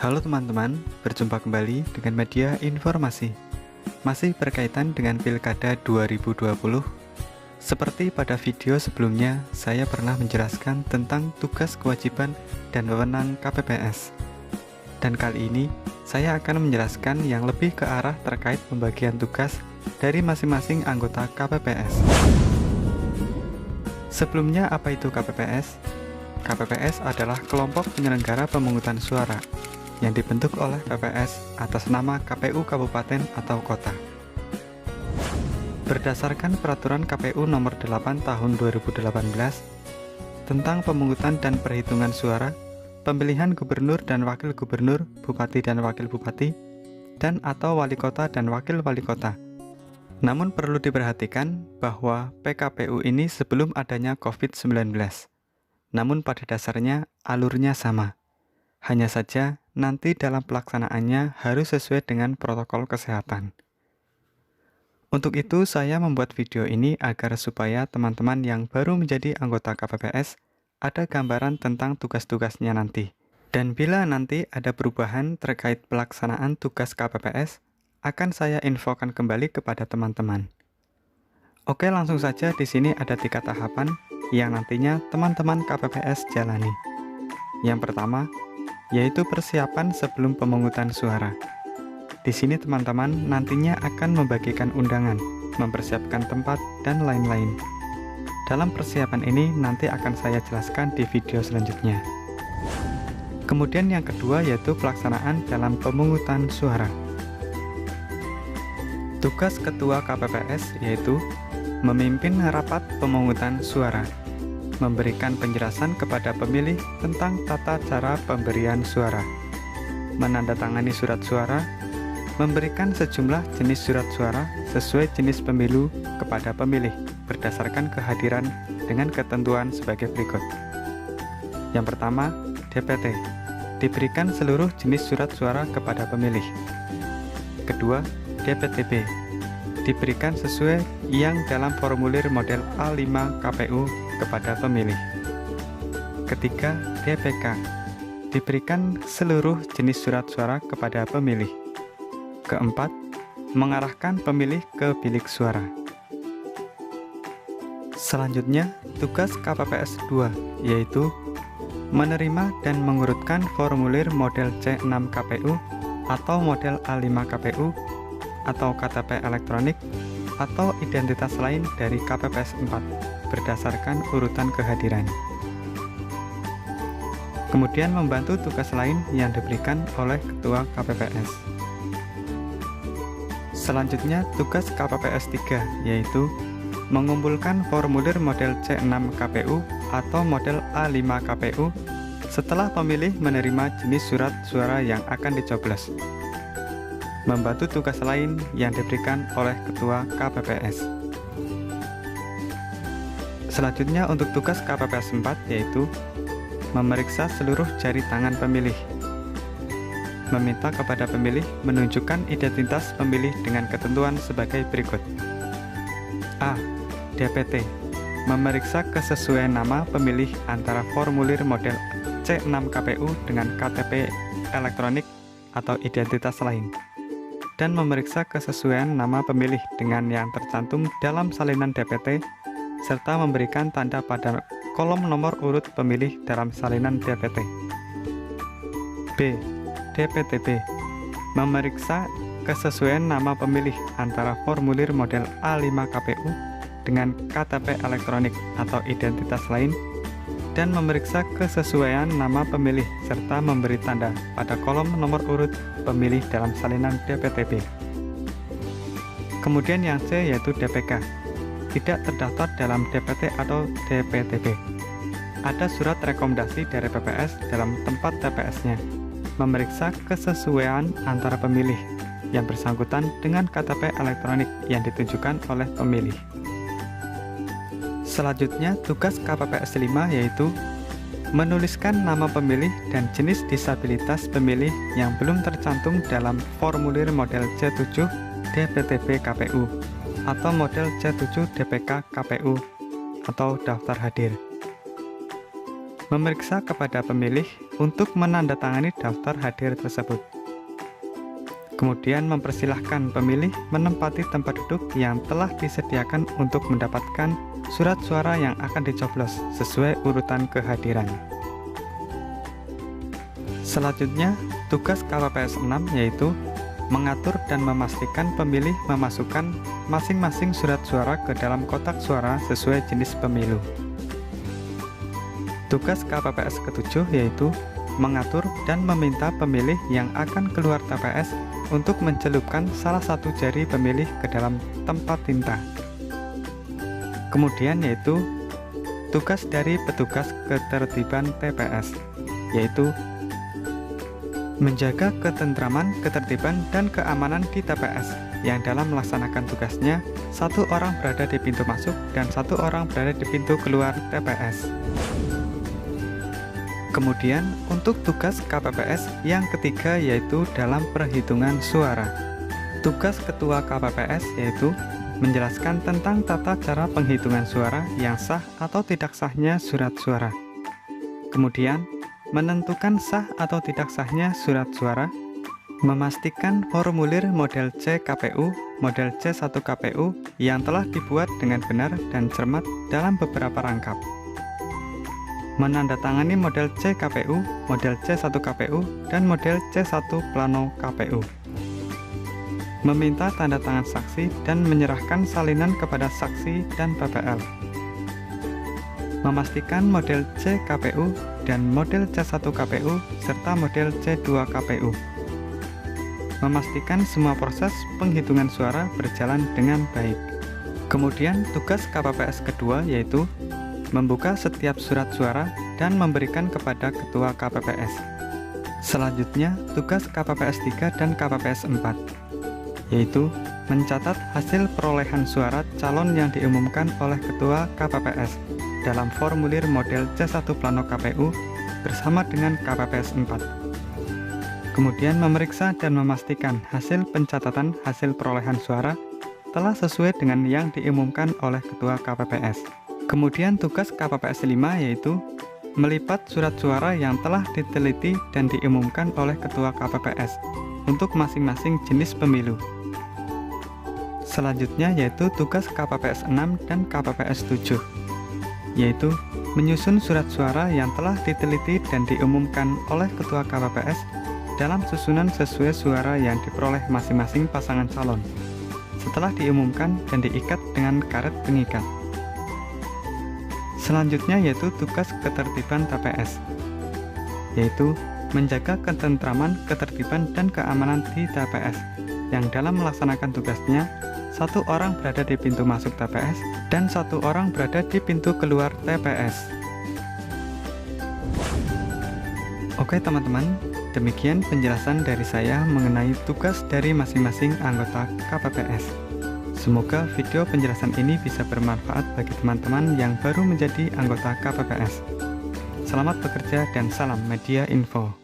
Halo teman-teman, berjumpa kembali dengan media informasi. Masih berkaitan dengan Pilkada 2020. Seperti pada video sebelumnya, saya pernah menjelaskan tentang tugas, kewajiban, dan wewenang KPPS. Dan kali ini, saya akan menjelaskan yang lebih ke arah terkait pembagian tugas dari masing-masing anggota KPPS. Sebelumnya, apa itu KPPS? KPPS adalah kelompok penyelenggara pemungutan suara yang dibentuk oleh PPS atas nama KPU Kabupaten atau Kota. Berdasarkan Peraturan KPU Nomor 8 Tahun 2018 tentang pemungutan dan perhitungan suara, pemilihan gubernur dan wakil gubernur, bupati dan wakil bupati, dan atau wali kota dan wakil wali kota. Namun perlu diperhatikan bahwa PKPU ini sebelum adanya COVID-19. Namun pada dasarnya alurnya sama. Hanya saja nanti dalam pelaksanaannya harus sesuai dengan protokol kesehatan. Untuk itu saya membuat video ini agar supaya teman-teman yang baru menjadi anggota KPPS ada gambaran tentang tugas-tugasnya nanti. Dan bila nanti ada perubahan terkait pelaksanaan tugas KPPS, akan saya infokan kembali kepada teman-teman. Oke, langsung saja di sini ada 3 tahapan yang nantinya teman-teman KPPS jalani. Yang pertama, yaitu persiapan sebelum pemungutan suara. Di sini teman-teman nantinya akan membagikan undangan, mempersiapkan tempat, dan lain-lain. Dalam persiapan ini nanti akan saya jelaskan di video selanjutnya. Kemudian yang kedua yaitu pelaksanaan dalam pemungutan suara. Tugas Ketua KPPS yaitu memimpin rapat pemungutan suara, memberikan penjelasan kepada pemilih tentang tata cara pemberian suara, menandatangani surat suara, memberikan sejumlah jenis surat suara sesuai jenis pemilu kepada pemilih berdasarkan kehadiran dengan ketentuan sebagai berikut. Yang pertama, DPT, diberikan seluruh jenis surat suara kepada pemilih. Kedua, DPTB, diberikan sesuai yang dalam formulir model A5 KPU kepada pemilih. Ketiga, DPK, diberikan seluruh jenis surat suara kepada pemilih. Keempat, mengarahkan pemilih ke bilik suara. Selanjutnya, tugas KPPS 2, yaitu menerima dan mengurutkan formulir model C6 KPU atau model A5 KPU atau KTP elektronik atau identitas lain dari KPPS 4 berdasarkan urutan kehadiran. Kemudian membantu tugas lain yang diberikan oleh Ketua KPPS. Selanjutnya tugas KPPS 3 yaitu mengumpulkan formulir model C6 KPU atau model A5 KPU setelah pemilih menerima jenis surat suara yang akan dicoblos. Membantu tugas lain yang diberikan oleh Ketua KPPS. Selanjutnya untuk tugas KPPS 4 yaitu memeriksa seluruh jari tangan pemilih, meminta kepada pemilih menunjukkan identitas pemilih dengan ketentuan sebagai berikut. A. DPT, memeriksa kesesuaian nama pemilih antara formulir model C6 KPU dengan KTP elektronik atau identitas lain, dan memeriksa kesesuaian nama pemilih dengan yang tercantum dalam salinan DPT, serta memberikan tanda pada kolom nomor urut pemilih dalam salinan DPT. B. DPTB, memeriksa kesesuaian nama pemilih antara formulir model A5 KPU dengan KTP elektronik atau identitas lain, dan memeriksa kesesuaian nama pemilih serta memberi tanda pada kolom nomor urut pemilih dalam salinan DPTB. Kemudian yang C yaitu DPK, tidak terdaftar dalam DPT atau DPTB. Ada surat rekomendasi dari PPS dalam tempat TPS-nya, memeriksa kesesuaian antara pemilih yang bersangkutan dengan KTP elektronik yang ditunjukkan oleh pemilih. Selanjutnya, tugas KPPS 5 yaitu menuliskan nama pemilih dan jenis disabilitas pemilih yang belum tercantum dalam formulir model C7 DPTB KPU atau model C7 DPK KPU atau daftar hadir. memeriksa kepada pemilih untuk menandatangani daftar hadir tersebut. Kemudian mempersilahkan pemilih menempati tempat duduk yang telah disediakan untuk mendapatkan surat suara yang akan dicoblos sesuai urutan kehadiran. Selanjutnya, tugas KPPS 6 yaitu mengatur dan memastikan pemilih memasukkan masing-masing surat suara ke dalam kotak suara sesuai jenis pemilu. Tugas KPPS ke-7 yaitu mengatur dan meminta pemilih yang akan keluar TPS untuk mencelupkan salah satu jari pemilih ke dalam tempat tinta. Kemudian yaitu tugas dari petugas ketertiban TPS, yaitu menjaga ketentraman, ketertiban, dan keamanan di TPS, yang dalam melaksanakan tugasnya, satu orang berada di pintu masuk dan satu orang berada di pintu keluar TPS. Kemudian, untuk tugas KPPS yang ketiga yaitu dalam perhitungan suara. Tugas Ketua KPPS yaitu menjelaskan tentang tata cara penghitungan suara yang sah atau tidak sahnya surat suara. Kemudian, menentukan sah atau tidak sahnya surat suara, memastikan formulir model C KPU, model C1 KPU yang telah dibuat dengan benar dan cermat dalam beberapa rangkap. Menandatangani model C KPU, model C1 KPU, dan model C1 plano KPU. Meminta tanda tangan saksi dan menyerahkan salinan kepada saksi dan PPL. Memastikan model C KPU dan model C1 KPU serta model C2 KPU. Memastikan semua proses penghitungan suara berjalan dengan baik. Kemudian tugas KPPS kedua yaitu membuka setiap surat suara dan memberikan kepada Ketua KPPS. Selanjutnya, tugas KPPS 3 dan KPPS 4, yaitu mencatat hasil perolehan suara calon yang diumumkan oleh Ketua KPPS dalam formulir model C1 plano KPU bersama dengan KPPS 4. Kemudian memeriksa dan memastikan hasil pencatatan hasil perolehan suara telah sesuai dengan yang diumumkan oleh Ketua KPPS. Kemudian tugas KPPS 5 yaitu melipat surat suara yang telah diteliti dan diumumkan oleh Ketua KPPS untuk masing-masing jenis pemilu. Selanjutnya yaitu tugas KPPS 6 dan KPPS 7, yaitu menyusun surat suara yang telah diteliti dan diumumkan oleh Ketua KPPS dalam susunan sesuai suara yang diperoleh masing-masing pasangan calon, setelah diumumkan dan diikat dengan karet pengikat. Selanjutnya yaitu tugas ketertiban TPS, yaitu menjaga ketentraman, ketertiban, dan keamanan di TPS, yang dalam melaksanakan tugasnya, satu orang berada di pintu masuk TPS dan satu orang berada di pintu keluar TPS. Oke teman-teman, demikian penjelasan dari saya mengenai tugas dari masing-masing anggota KPPS. Semoga video penjelasan ini bisa bermanfaat bagi teman-teman yang baru menjadi anggota KPPS. Selamat bekerja dan salam media info.